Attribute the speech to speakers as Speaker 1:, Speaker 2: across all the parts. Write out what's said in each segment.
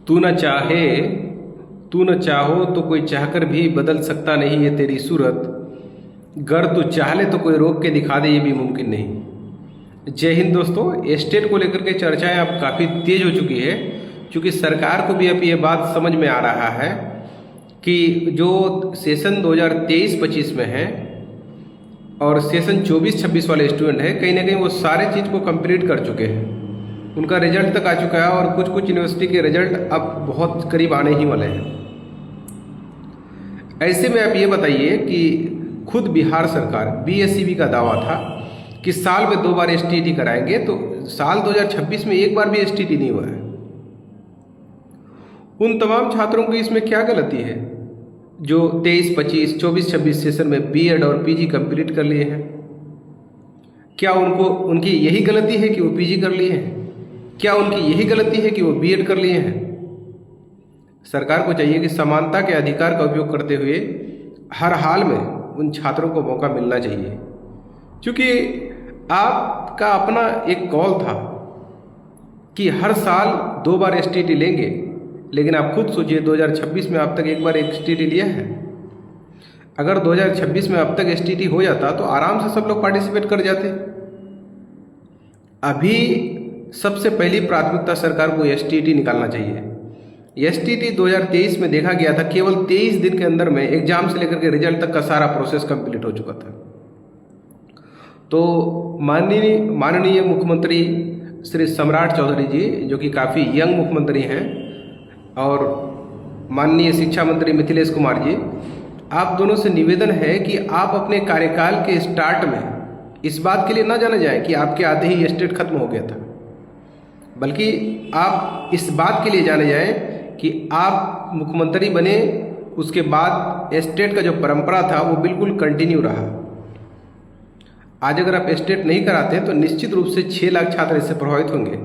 Speaker 1: तू न चाहे, तू न चाहो तो कोई चाहकर भी बदल सकता नहीं ये तेरी सूरत। गर तू चाह ले तो कोई रोक के दिखा दे ये भी मुमकिन नहीं। जय हिंद दोस्तों। स्टेट को लेकर के चर्चाएं अब काफ़ी तेज हो चुकी है, क्योंकि सरकार को भी अब ये बात समझ में आ रहा है कि जो सेशन 2023-25 में है और सेशन 24-26 वाले स्टूडेंट हैं, कहीं ना कहीं वो सारे चीज़ को कंप्लीट कर चुके हैं। उनका रिजल्ट तक आ चुका है और कुछ कुछ यूनिवर्सिटी के रिजल्ट अब बहुत करीब आने ही वाले हैं। ऐसे में आप ये बताइए कि खुद बिहार सरकार BSEB का दावा था कि साल में 2 बार STT कराएंगे, तो साल 2026 में एक बार भी STT नहीं हुआ है। उन तमाम छात्रों की इसमें क्या गलती है जो 23-25, 24-26 सेशन में B.Ed और PG कंप्लीट कर लिए हैं? क्या उनकी यही गलती है कि वो PG कर लिए हैं? क्या उनकी यही गलती है कि वो B.Ed कर लिए हैं? सरकार को चाहिए कि समानता के अधिकार का उपयोग करते हुए हर हाल में उन छात्रों को मौका मिलना चाहिए, क्योंकि आपका अपना एक कॉल था कि हर साल 2 बार STT लेंगे, लेकिन आप खुद सोचिए 2026 में अब तक एक बार STT लिया है। अगर 2026 में अब तक STT हो जाता तो आराम से सब लोग पार्टिसिपेट कर जाते। अभी सबसे पहली प्राथमिकता सरकार को STT निकालना चाहिए। STT 2023 में देखा गया था, केवल 23 दिन के अंदर में एग्जाम से लेकर के रिजल्ट तक का सारा प्रोसेस कंप्लीट हो चुका था। तो माननीय मुख्यमंत्री श्री सम्राट चौधरी जी, जो कि काफ़ी यंग मुख्यमंत्री हैं, और माननीय शिक्षा मंत्री मिथिलेश कुमार जी, आप दोनों से निवेदन है कि आप अपने कार्यकाल के स्टार्ट में इस बात के लिए ना जाने जाएं कि आपके आते ही स्टेट खत्म हो गया था, बल्कि आप इस बात के लिए जाने जाएं कि आप मुख्यमंत्री बने, उसके बाद स्टेट का जो परंपरा था वो बिल्कुल कंटिन्यू रहा। आज अगर आप स्टेट नहीं कराते हैं तो निश्चित रूप से 6 लाख छात्र इससे प्रभावित होंगे।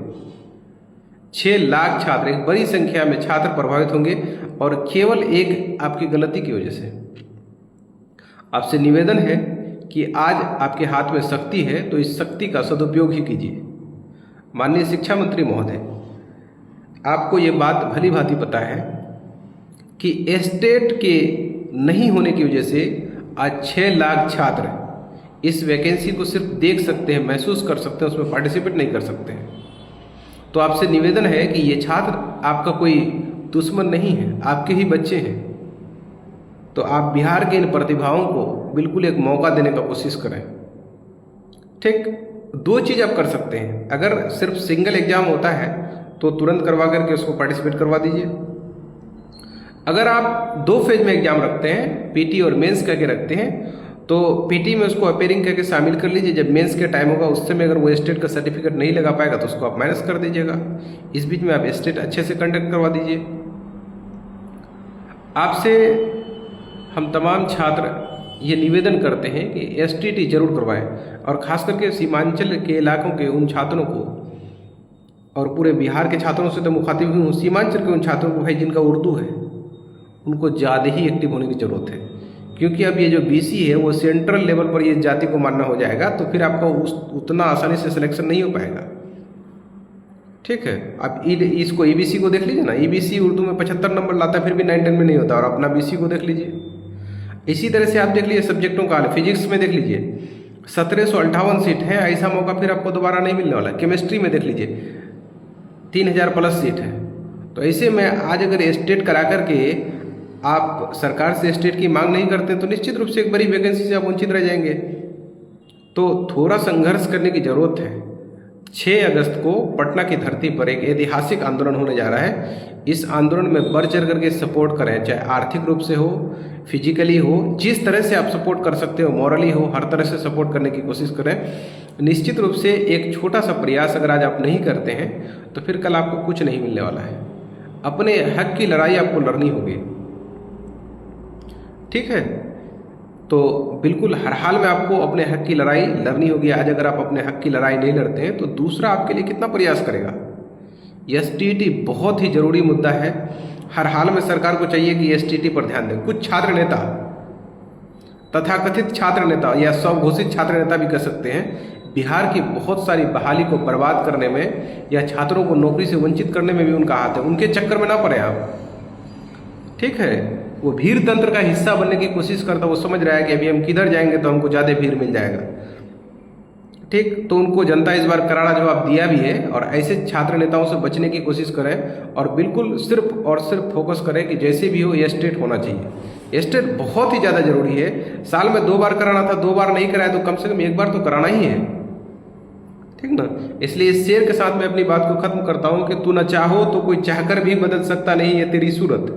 Speaker 1: 6 लाख छात्र, एक बड़ी संख्या में छात्र प्रभावित होंगे, और केवल एक आपकी गलती की वजह से। आपसे निवेदन है कि आज आपके हाथ में शक्ति है, तो इस शक्ति का सदुपयोग ही कीजिए। माननीय शिक्षा मंत्री महोदय, आपको ये बात भली भांति पता है कि स्टेट के नहीं होने की वजह से आज 6 लाख छात्र इस वैकेंसी को सिर्फ देख सकते हैं, महसूस कर सकते हैं, उसमें पार्टिसिपेट नहीं कर सकते हैं। तो आपसे निवेदन है कि ये छात्र आपका कोई दुश्मन नहीं है, आपके ही बच्चे हैं। तो आप बिहार के इन प्रतिभाओं को बिल्कुल एक मौका देने का कोशिश करें। ठीक, 2 चीज़ आप कर सकते हैं। अगर सिर्फ सिंगल एग्जाम होता है तो तुरंत करवा करके उसको पार्टिसिपेट करवा दीजिए। अगर आप 2 फेज में एग्जाम रखते हैं, PT और मेंस करके रखते हैं, तो PT में उसको अपेयरिंग करके शामिल कर लीजिए। जब मेंस के टाइम होगा उस समय अगर वो स्टेट का सर्टिफिकेट नहीं लगा पाएगा तो उसको आप माइनस कर दीजिएगा। इस बीच में आप स्टेट अच्छे से कंडक्ट करवा दीजिए। आपसे हम तमाम छात्र ये निवेदन करते हैं कि STT जरूर करवाएं, और ख़ास करके सीमांचल के इलाकों के उन छात्रों को, और पूरे बिहार के छात्रों से तो मुखातिब हूँ, सीमांचल के उन छात्रों को भाई जिनका उर्दू है, उनको ज़्यादा ही एक्टिव होने की ज़रूरत है। क्योंकि अब ये जो BC है वो सेंट्रल लेवल पर ये जाति को मानना हो जाएगा, तो फिर आपका उतना आसानी से सिलेक्शन नहीं हो पाएगा। ठीक है, आप इसको EBC को देख लीजिए ना। EBC उर्दू में 75 नंबर लाता है, फिर भी 9-10 में नहीं होता, और अपना BC को देख लीजिए। इसी तरह से आप देख लीजिए सब्जेक्टों का, फिजिक्स में देख लीजिए 1758 सीट है, ऐसा मौका फिर आपको दोबारा नहीं मिलने वाला। केमिस्ट्री में देख लीजिए 3000 प्लस सीट है। तो ऐसे में आज अगर स्टेट करा करके आप सरकार से स्टेट की मांग नहीं करते तो निश्चित रूप से एक बड़ी वैकेंसी से आप वंचित रह जाएंगे। तो थोड़ा संघर्ष करने की ज़रूरत है। 6 अगस्त को पटना की धरती पर एक ऐतिहासिक आंदोलन होने जा रहा है। इस आंदोलन में बढ़ चढ़ करके सपोर्ट करें, चाहे आर्थिक रूप से हो, फिजिकली हो, जिस तरह से आप सपोर्ट कर सकते हो, मॉरली हो, हर तरह से सपोर्ट करने की कोशिश करें। निश्चित रूप से एक छोटा सा प्रयास अगर आज आप नहीं करते हैं तो फिर कल आपको कुछ नहीं मिलने वाला है। अपने हक की लड़ाई आपको लड़नी होगी। ठीक है, तो बिल्कुल हर हाल में आपको अपने हक की लड़ाई लड़नी होगी। आज अगर आप अपने हक की लड़ाई नहीं लड़ते हैं तो दूसरा आपके लिए कितना प्रयास करेगा। STT बहुत ही जरूरी मुद्दा है। हर हाल में सरकार को चाहिए कि STT पर ध्यान दें। कुछ छात्र नेता, तथाकथित छात्र नेता या स्वघोषित छात्र नेता भी कह सकते हैं, बिहार की बहुत सारी बहाली को बर्बाद करने में या छात्रों को नौकरी से वंचित करने में भी उनका हाथ है। उनके चक्कर में ना पड़े आप, ठीक है। वो भीड़ तंत्र का हिस्सा बनने की कोशिश करता, वो समझ रहा है कि अभी हम किधर जाएंगे तो हमको ज़्यादा भीड़ मिल जाएगा, ठीक। तो उनको जनता इस बार करारा जवाब दिया भी है और ऐसे छात्र नेताओं से बचने की कोशिश करें और बिल्कुल सिर्फ और सिर्फ फोकस करें कि जैसे भी हो ये स्टेट होना चाहिए। स्टेट बहुत ही ज़्यादा जरूरी है। साल में 2 बार कराना था, 2 बार नहीं कराया तो कम से कम 1 बार तो कराना ही है, ठीक ना। इसलिए इस शेर के साथ मैं अपनी बात को खत्म करता हूँ कि तू न चाहो तो कोई चाहकर भी बदल सकता नहीं ये तेरी सूरत,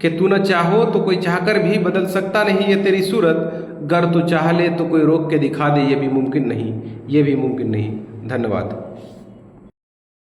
Speaker 1: कि तू न चाहो तो कोई चाहकर भी बदल सकता नहीं ये तेरी सूरत, गर तू चाह ले तो कोई रोक के दिखा दे ये भी मुमकिन नहीं, ये भी मुमकिन नहीं। धन्यवाद।